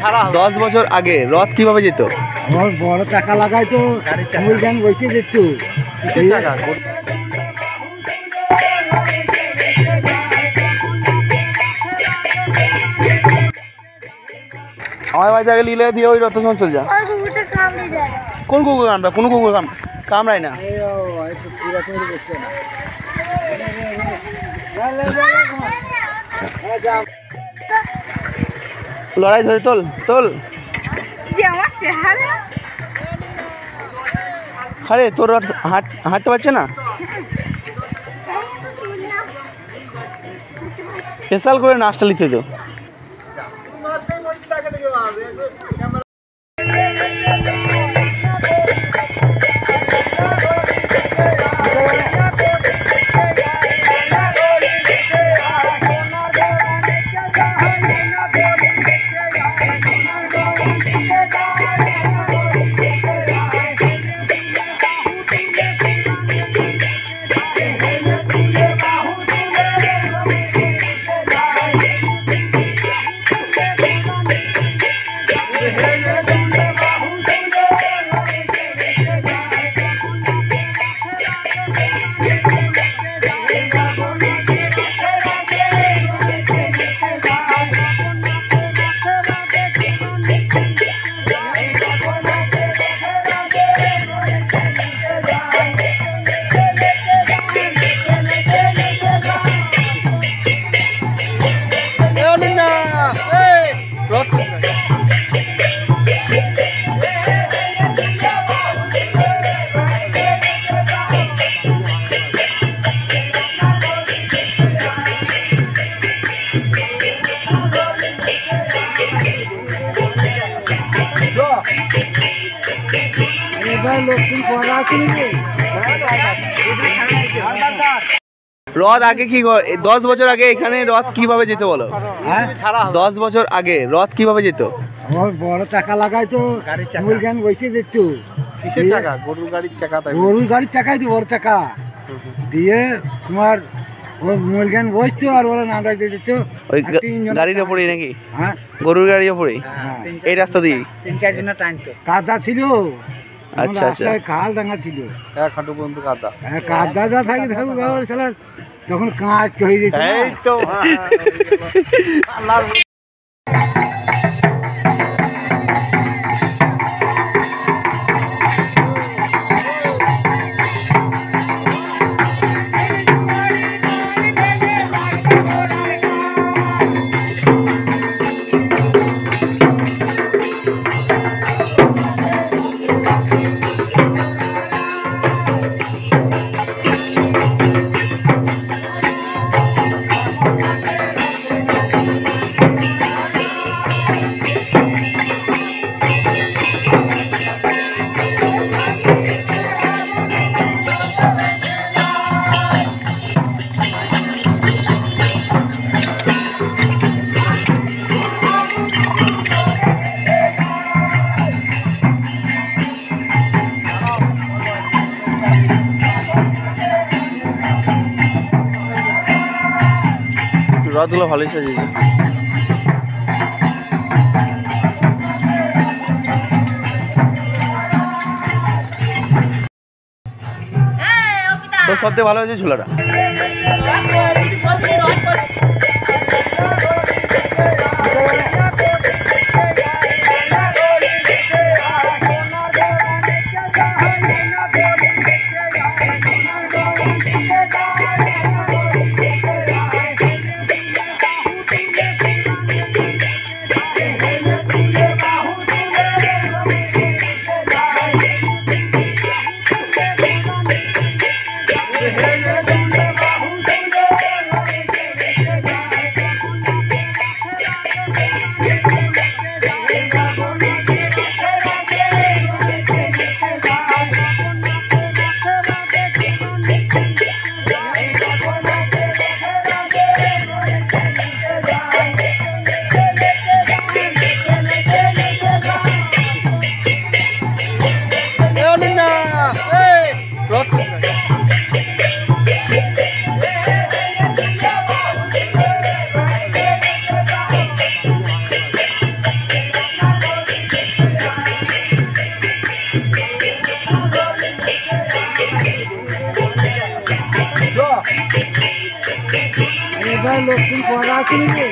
10 বছর আগে রথ কিভাবে যেত? বড় চাকা লাগাই তো মূল জ্ঞান বসে যেত। আমার বাড়ি থেকে লিলে দিয়ে ওই রথ চল যা। কোন কুকুর কামড়া? কোনো কুকুর কামড়ায় না। লড়াই ধরে তোল তোল। আরে তোর হাঁটতে পারছে না? স্পেশাল করে নাচটা লিখতে তো। রথ আগে কি 10 বছর আগে এখানে রথ কিভাবে যেত বলো? 10 বছর আগে রথ কিভাবে যেত? বড় চাকা লাগাই তো মূল জ্ঞান বসে যেত। কিসের চাকা? গরুর গাড়ির চাকা। গরুর গাড়ির চাকাই তো বড় চাকা দিয়ে তোমার মূল জ্ঞান বসতো আর ওরা নাম রাখতে যেত ওই গাড়ির ওপরেই নাকি? হ্যাঁ, গরুর গাড়ির ওপরেই এই রাস্তা দিয়ে 3-4 জন টানতো। কাদা ছিল। আচ্ছা আচ্ছা, খাল ডাঙ্গা ছিল। খাটু পর্যন্ত কাদা। কাদা যা থাকি থাকুক তখন কাঁচ হয়ে যেত। এই তো রথগুলো ভালোই সাজিয়েছে। তো সবথেকে ভালো হয়েছে ঝুলাটা। লোক তুমি পড়া আছে নাকি